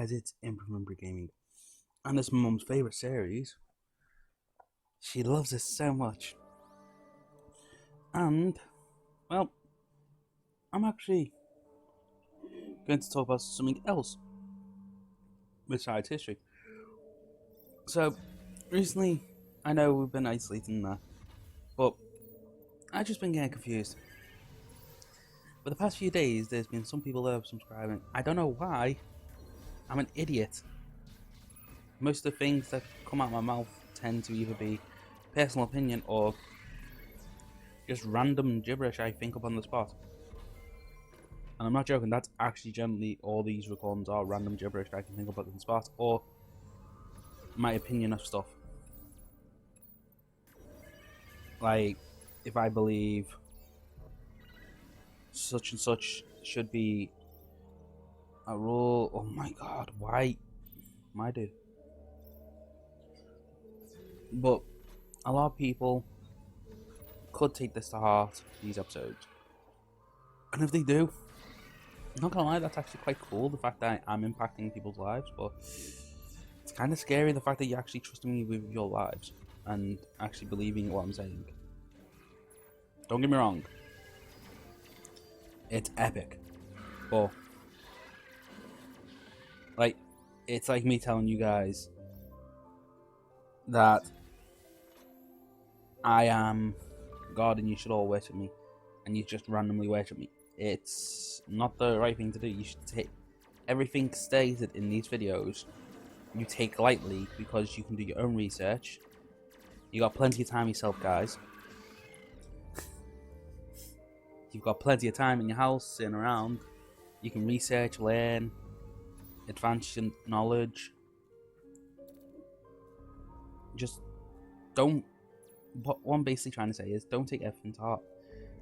guys, it's Impre Gaming, and it's my mum's favourite series. She loves it so much. And, well, I'm actually going to talk about something else besides history. So, recently, I know we've been isolating that, but I've just been getting confused. For the past few days, there's been some people that have subscribing. I don't know why. I'm an idiot. Most of the things that come out of my mouth tend to either be personal opinion or just random gibberish I think up on the spot. And I'm not joking, that's actually generally all these recordings are, random gibberish I can think up on the spot, or my opinion of stuff. Like, if I believe such and such should be a rule, oh my god, why? My dude. But a lot of people could take this to heart, these episodes. And if they do, I'm not gonna lie, that's actually quite cool, the fact that I'm impacting people's lives, but it's kind of scary, the fact that you're actually trusting me with your lives and actually believing what I'm saying. Don't get me wrong, it's epic, but like, it's like me telling you guys that I am God and you should all worship me, and you just randomly worship me. It's not the right thing to do. You should take everything stated in these videos, you take lightly, because you can do your own research. You got plenty of time yourself, guys. You've got plenty of time in your house, sitting around. You can research, learn, advance your knowledge. Just don't. What I'm basically trying to say is, don't take everything to heart,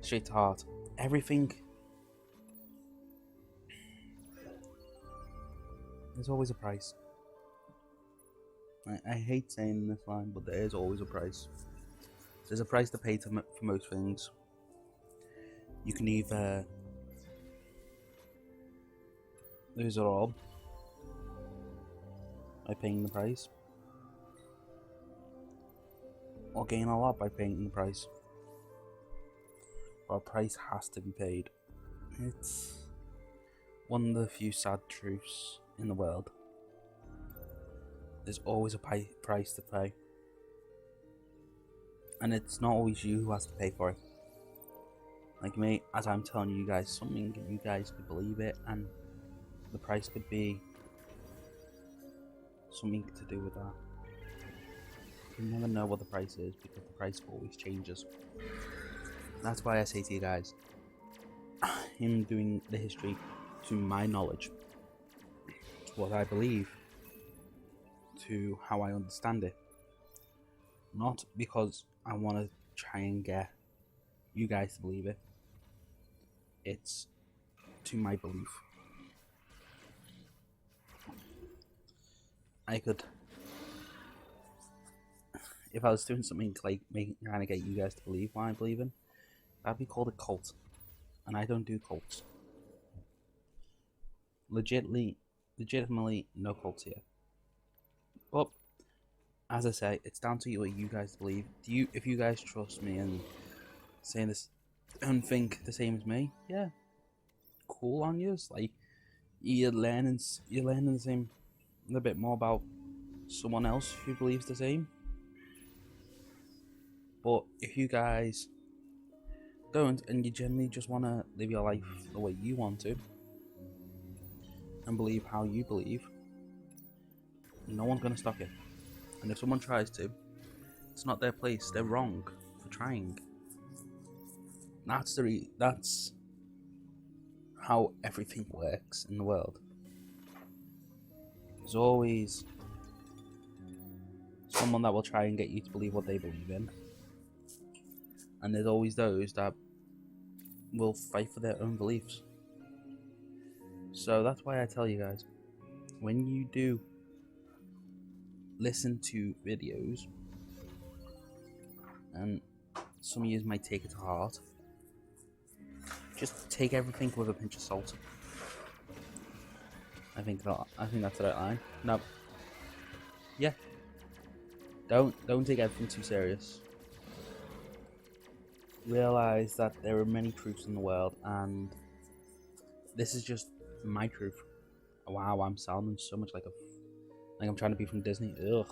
straight to heart. Everything. There's always a price. I hate saying this line, but there is always a price. There's a price to pay for most things. You can either lose it all by paying the price, or gain a lot by paying the price. But a price has to be paid. It's one of the few sad truths in the world. There's always a price to pay, and it's not always you who has to pay for it. Like me, as I'm telling you guys something, you guys could believe it, and the price could be something to do with that. You never know what the price is, because the price always changes. That's why I say to you guys, I'm doing the history to my knowledge, to what I believe, to how I understand it. Not because I want to try and get you guys to believe it. It's to my belief. I could, if I was doing something like trying to get you guys to believe what I believe in, that'd be called a cult, and I don't do cults. Legitimately, no cults here. But as I say, it's down to you what you guys believe. If you guys trust me and saying this and think the same as me, yeah, cool on you. Like, you're learning the same, a little bit more about someone else who believes the same. But if you guys don't, and you generally just want to live your life the way you want to and believe how you believe, no one's going to stop you. And if someone tries to, it's not their place. They're wrong for trying. That's how everything works in the world. There's always someone that will try and get you to believe what they believe in, and there's always those that will fight for their own beliefs. So that's why I tell you guys, when you do listen to videos, and some of you might take it to heart, just take everything with a pinch of salt. I think that's the right line. No. Yeah. Don't take everything too serious. Realize that there are many truths in the world, and this is just my truth. Wow, I'm sounding so much like I'm trying to be from Disney. Ugh.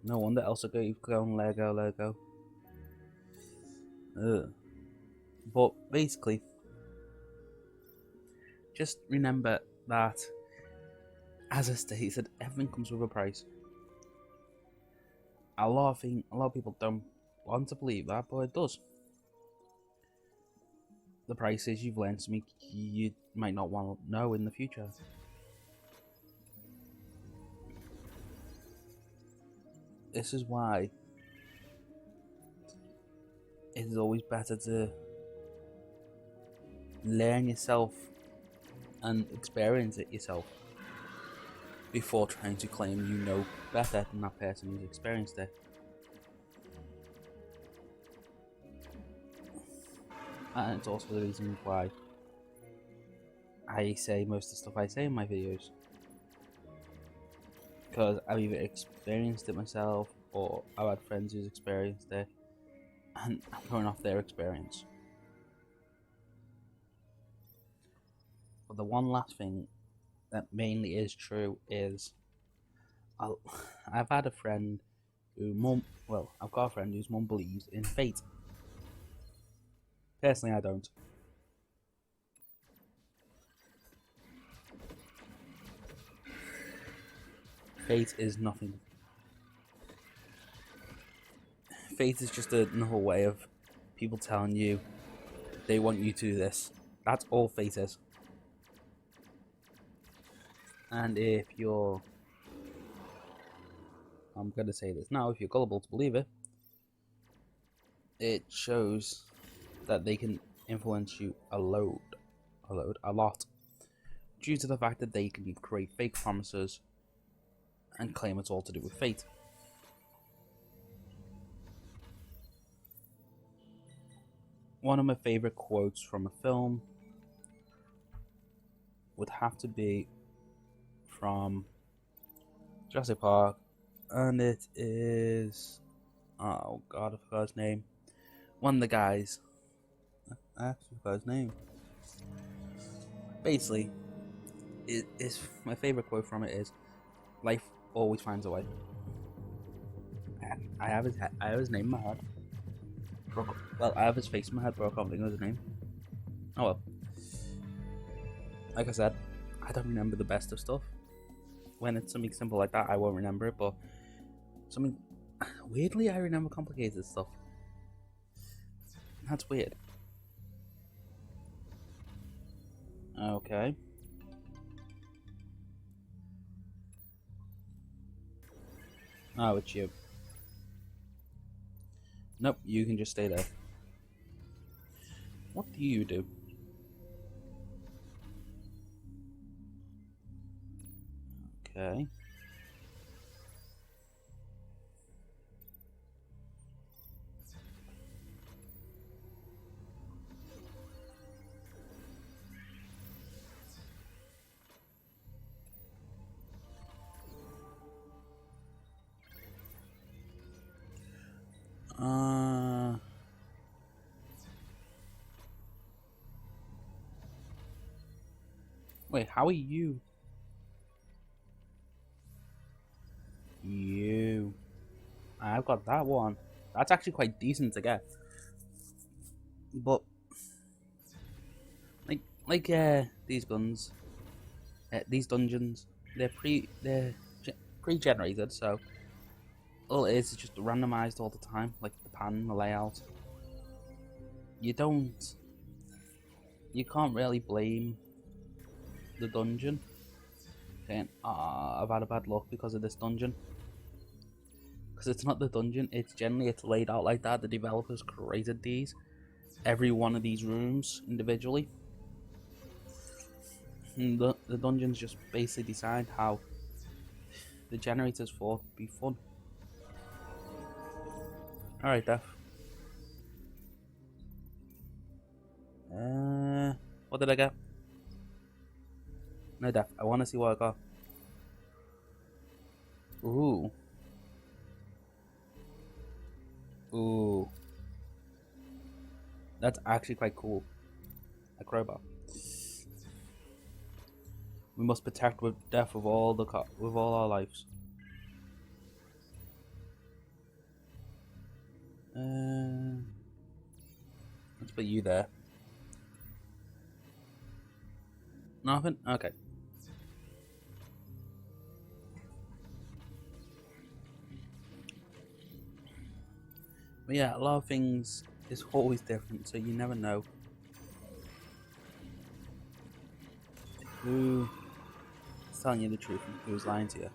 No wonder Elsa keeps going Lego. Ugh. But basically, just remember that, as I stated, everything comes with a price. A lot of people don't want to believe that, but it does. The price is you've learned something you might not want to know in the future. This is why it is always better to learn yourself and experience it yourself before trying to claim you know better than that person who's experienced it. And it's also the reason why I say most of the stuff I say in my videos, because I've either experienced it myself or I've had friends who's experienced it, and I'm going off their experience. But the one last thing that mainly is true is I've had a friend I've got a friend whose mum believes in fate. Personally, I don't. Fate is nothing. Fate is just another way of people telling you they want you to do this. That's all fate is. And if you're, I'm gonna say this now, if you're gullible to believe it, it shows that they can influence you a lot, due to the fact that they can create fake promises and claim it's all to do with fate. One of my favorite quotes from a film would have to be from Jurassic Park, and it is, oh god, I forgot his name. One of the guys, I actually forgot his name. Basically, it is my favorite quote from it is, "Life always finds a way." I have his name in my head. Well, I have his face in my head, but I can't think of his name. Oh well. Like I said, I don't remember the best of stuff. When it's something simple like that, I won't remember it, but something weirdly, I remember complicated stuff. That's weird. Okay. Oh, it's you. Nope, you can just stay there. What do you do? Okay. Wait, how are you? You. I've got that one. That's actually quite decent to get. But these guns, these dungeons, they're pre-generated, so all it is just randomized all the time, like the pan, the layout. You can't really blame the dungeon saying, I've had a bad luck because of this dungeon. Because it's not the dungeon, it's laid out like that. The developers created these, every one of these rooms individually. And the dungeons just basically designed how the generators thought would be fun. Alright, Def. What What did I get? No death. I want to see what I got. Ooh. Ooh. That's actually quite cool. A crowbar. We must protect with death with all our lives. Let's put you there. Nothing? Okay. But yeah, a lot of things is always different, so you never know who is telling you the truth and who's lying to you.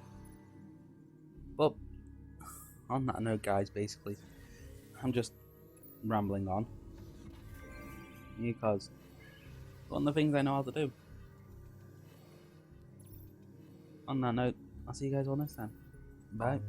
But on that note, guys, basically, I'm just rambling on because one of the things I know how to do. On that note, I'll see you guys all next time. Bye.